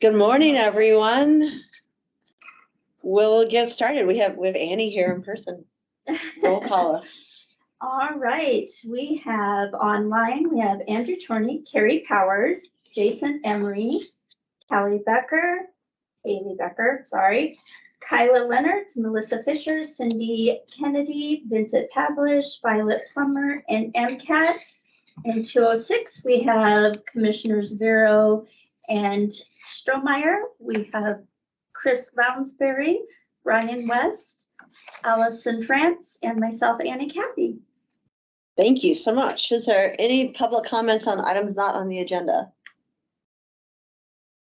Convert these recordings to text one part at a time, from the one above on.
Good morning, everyone. We'll get started. We have Annie here in person. Roll call us. All right, we have online, we have Andrew Torney, Carrie Powers, Jason Emery, Haley Becker, Kyla Leonard, Melissa Fisher, Cindy Kennedy, Vincent Pavlish, Violet Plummer, and MCAT. In 206, we have Commissioners Vero and Strohmeyer. We have Chris Lounsbury, Ryan West, Allison France, and myself, Annie Cappy. Thank you so much. Is there any public comments on items not on the agenda?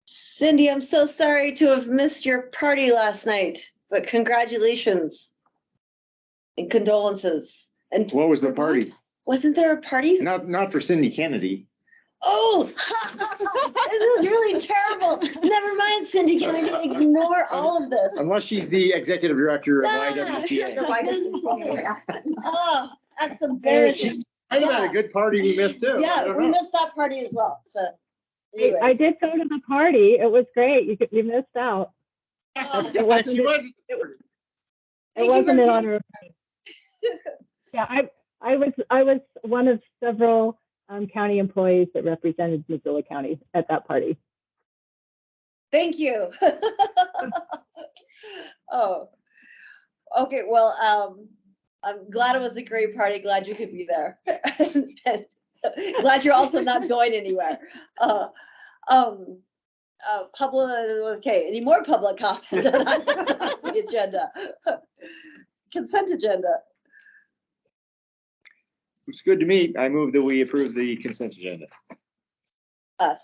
Cindy, I'm so sorry to have missed your party last night, but congratulations and condolences. And What was the party? wasn't there a party? Not for Cindy Kennedy. Oh, this is really terrible. Never mind, Cindy. Can I ignore all of this? Unless she's the executive director of Yeah. IWCA. Oh, that's embarrassing. I had a good party we missed too. I Yeah, don't we know. missed that party as well. So, anyways. I did go to the party. It was great. You missed out. She wasn't. It wasn't in honor of me. Yeah, I was one of several county employees that represented Missoula County at that party. Thank you. Oh, okay. Well, I'm glad it was a great party. Glad you could be there. And glad you're also not going anywhere. Public, okay, any more public comments on the agenda? Consent agenda. It's good to meet. I move that we approve the consent agenda.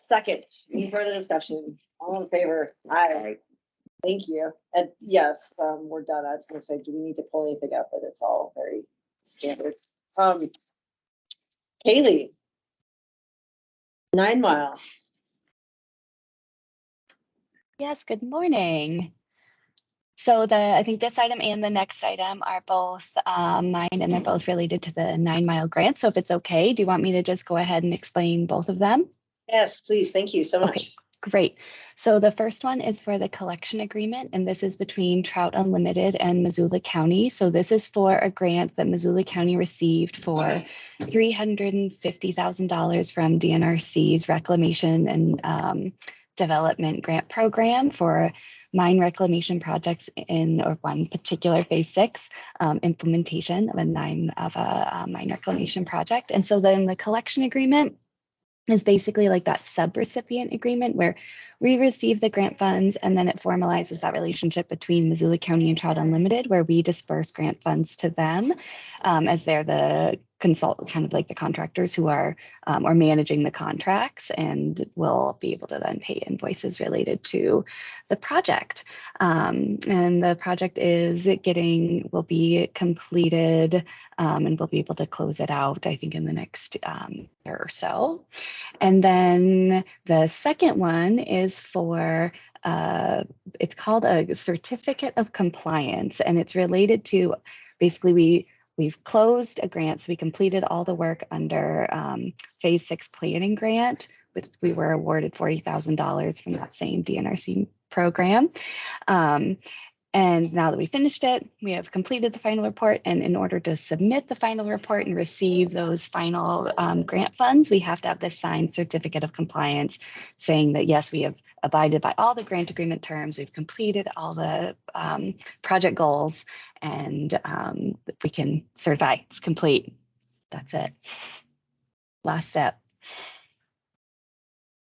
Second, any further discussion? All in favor? Aye. Thank you. And yes, we're done. I was gonna say, do we need to pull anything up? But it's all very standard. Kaylee. 9 Mile. Yes, good morning. So I think this item and the next item are both mine, and they're both related to the 9 Mile grant. So if it's okay, do you want me to just go ahead and explain both of them? Yes, please. Thank you so much. Okay, great. So the first one is for the collection agreement, and this is between Trout Unlimited and Missoula County. So this is for a grant that Missoula County received for $350,000 from DNRC's Reclamation and Development Grant Program for mine reclamation projects in or one particular phase 6 implementation of a mine reclamation project. And so then the collection agreement is basically like that subrecipient agreement where we receive the grant funds and then it formalizes that relationship between Missoula County and Trout Unlimited, where we disperse grant funds to them as they're the kind of like the contractors who are managing the contracts, and will be able to then pay invoices related to the project. And the project will be completed and we'll be able to close it out, I think, in the next year or so. And then the second one is for, it's called a certificate of compliance, and it's related to basically we've closed a grant, so we completed all the work under phase 6 planning grant, which we were awarded $40,000 from that same DNRC program. And now that we finished it, we have completed the final report. And in order to submit the final report and receive those final grant funds, we have to have this signed certificate of compliance saying that, yes, we have abided by all the grant agreement terms. We've completed all the project goals, and we can certify it's complete. That's it. Last step.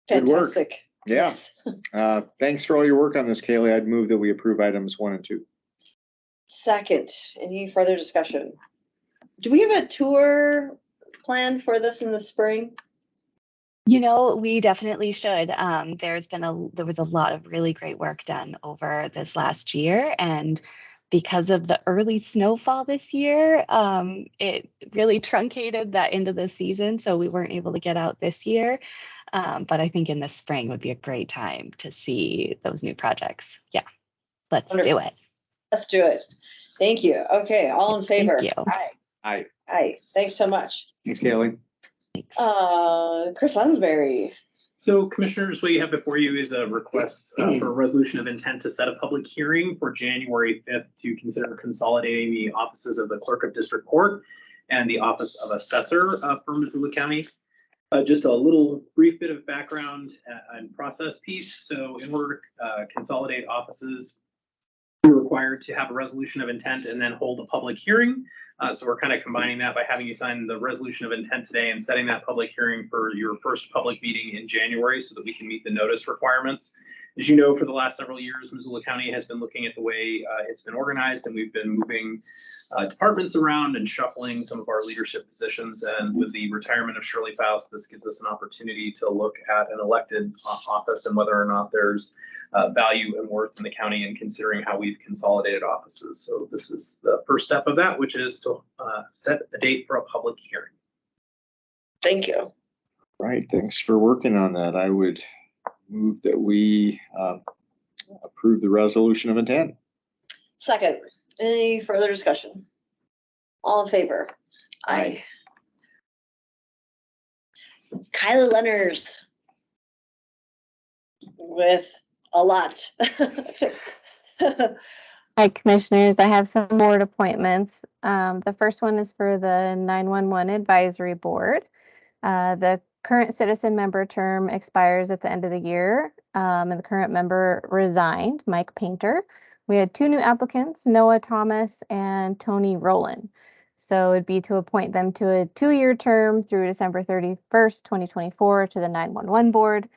Good work. Fantastic. Yeah. Thanks for all your work on this, Kaylee. I'd move that we approve items 1 and 2. Second, any further discussion? Do we have a tour planned for this in the spring? You know, we definitely should. There was a lot of really great work done over this last year, and because of the early snowfall this year, it really truncated that into the season, so we weren't able to get out this year. But I think in the spring would be a great time to see those new projects. Yeah, let's do it. Let's do it. Thank you. Okay, all in favor? Thank you. Aye. Aye. Aye. Thanks so much. Thanks, Kaylee. Thanks. Chris Lounsbury. So commissioners, what you have before you is a request for a resolution of intent to set a public hearing for January 5th to consider consolidating the offices of the Clerk of District Court and the Office of Assessor for Missoula County. Just a little brief bit of background and process piece. So in order to consolidate offices, we're required to have a resolution of intent and then hold a public hearing. So we're kind of combining that by having you sign the resolution of intent today and setting that public hearing for your first public meeting in January so that we can meet the notice requirements. As you know, for the last several years, Missoula County has been looking at the way it's been organized, and we've been moving departments around and shuffling some of our leadership positions. And with the retirement of Shirley Faust, this gives us an opportunity to look at an elected office and whether or not there's value and worth in the county and considering how we've consolidated offices. So this is the first step of that, which is to set a date for a public hearing. Thank you. Right, thanks for working on that. I would move that we approve the resolution of intent. Second, any further discussion? All in favor? Aye. Kyla Leonard with a lot. Hi, Commissioners. I have some board appointments. The first one is for the 911 Advisory Board. The current citizen member term expires at the end of the year, and the current member resigned, Mike Painter. We had 2 new applicants, Noah Thomas and Tony Rowland. So it'd be to appoint them to a 2-year term through December 31st, 2024 to the 911 Board.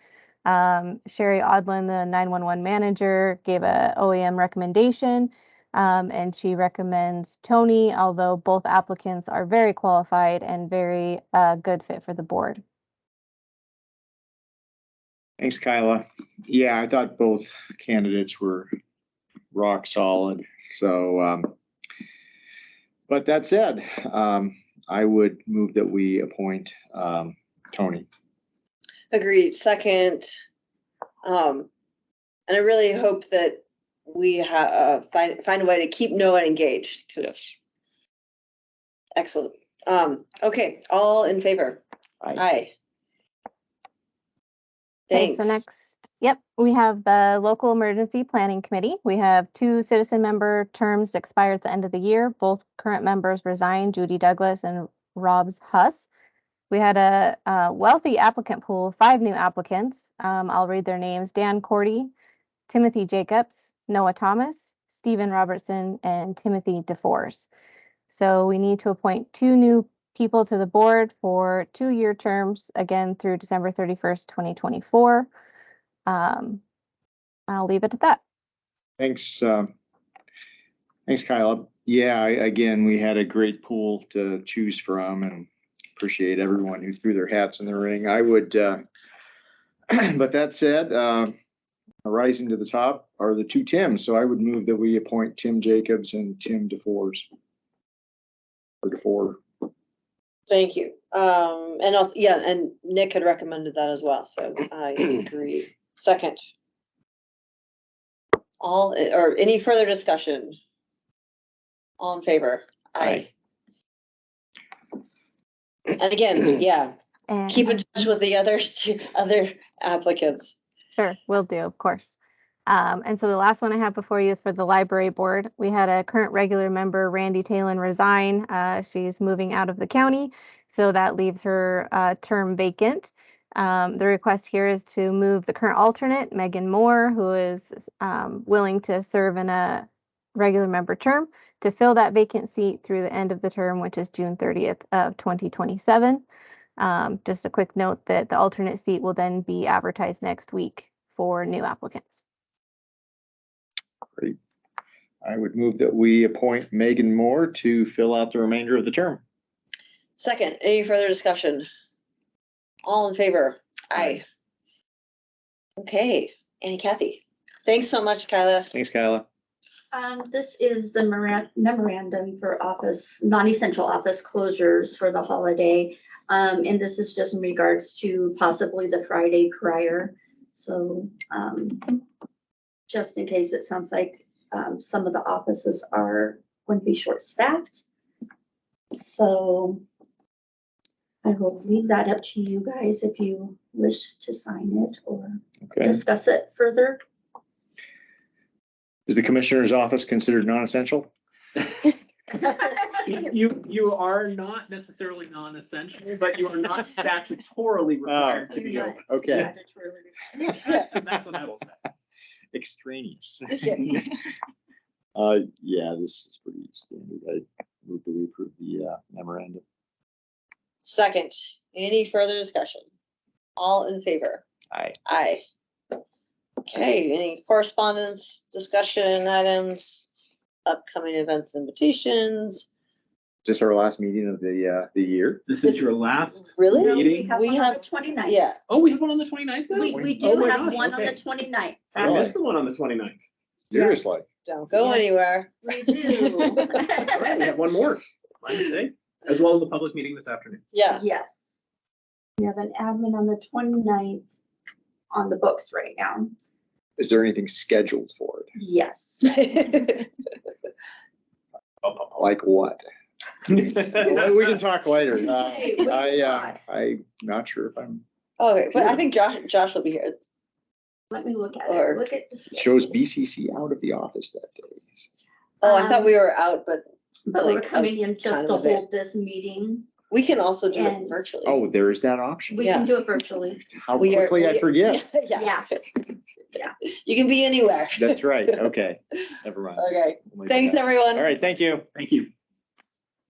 Sherry Odlin, the 911 manager, gave a OEM recommendation, and she recommends Tony, although both applicants are very qualified and very good fit for the board. Thanks, Kyla. Yeah, I thought both candidates were rock solid. So, but that said, I would move that we appoint Tony. Agreed. Second, and I really hope that we find a way to keep Noah engaged. Yes. Excellent. Okay, all in favor? Aye. Okay, Thanks. so next, we have the Local Emergency Planning Committee. We have 2 citizen member terms that expire at the end of the year. Both current members resigned, Judy Douglas and Robs Huss. We had a wealthy applicant pool, 5 new applicants. I'll read their names: Dan Cordy, Timothy Jacobs, Noah Thomas, Stephen Robertson, and Timothy DeForce. So we need to appoint 2 new people to the board for 2-year terms, again through December 31st, 2024. I'll leave it at that. Thanks. Thanks, Kyla. Yeah, again, we had a great pool to choose from and appreciate everyone who threw their hats in the ring. I would, but that said, rising to the top are the 2 Tims. So I would move that we appoint Tim Jacobs and Tim DeForce. Or DeFore. Thank you. And also, yeah, and Nick had recommended that as well, so I agree. Second. Or any further discussion? All in favor? Aye. And again, yeah, And keep in touch with the other applicants. Sure, will do, of course. And so the last one I have before you is for the library board. We had a current regular member, Randy Talon, resign. She's moving out of the county, so that leaves her term vacant. The request here is to move the current alternate, Megan Moore, who is willing to serve in a regular member term, to fill that vacant seat through the end of the term, which is June 30th of 2027. Just a quick note that the alternate seat will then be advertised next week for new applicants. Great. I would move that we appoint Megan Moore to fill out the remainder of the term. Second, any further discussion? All in favor? Aye. Okay, Annie Kathy. Thanks so much, Kyla. Thanks, Kyla. This is the memorandum for non-essential office closures for the holiday. And this is just in regards to possibly the Friday prior. So, just in case it sounds like some of the offices are going to be short-staffed. So I will leave that up to you guys if you wish to sign it or Okay. discuss it further. Is the commissioner's office considered non-essential? You are not necessarily non-essential, but you are not statutorily required to You're be not open. Okay. statutorily- That's what I will say. Extraneous. Yeah. Yeah, this is pretty standard. I move that we approve the memorandum. Second, any further discussion? All in favor? Aye. Aye. Okay, any correspondence, discussion items, upcoming events, invitations? Is this our last meeting of the year? This is your last Really? No, we meeting? have We one on have- the 29th. Yeah, Oh, we have one on the 29th now? We Oh do my have gosh, one on the okay. 29th. I missed the one on the 29th. Seriously? don't go Yes. anywhere. We do. All right, we have one more. My mistake. As well as the public meeting this afternoon. Yeah, Yes. We have an admin on the 29th on the books right now. Is there anything scheduled for it? Yes. Like what? Well, we can talk later. Hey, we can talk. I'm not sure if I'm, okay, but I think Josh will be here. Let me look at Or- it. Look at the. it shows schedule. BCC out of the office that day. Oh, I thought we were out, but But we're like, coming in just kind to of a bit. hold this meeting. we can also do it And- virtually. Oh, there is that option. We Yeah. can do it virtually. How We are- quickly I we- forget. Yeah. Yeah. You can be anywhere. That's right. Okay, never mind. Okay, We'll leave it thanks, at that. everyone. All right, thank you. Thank you.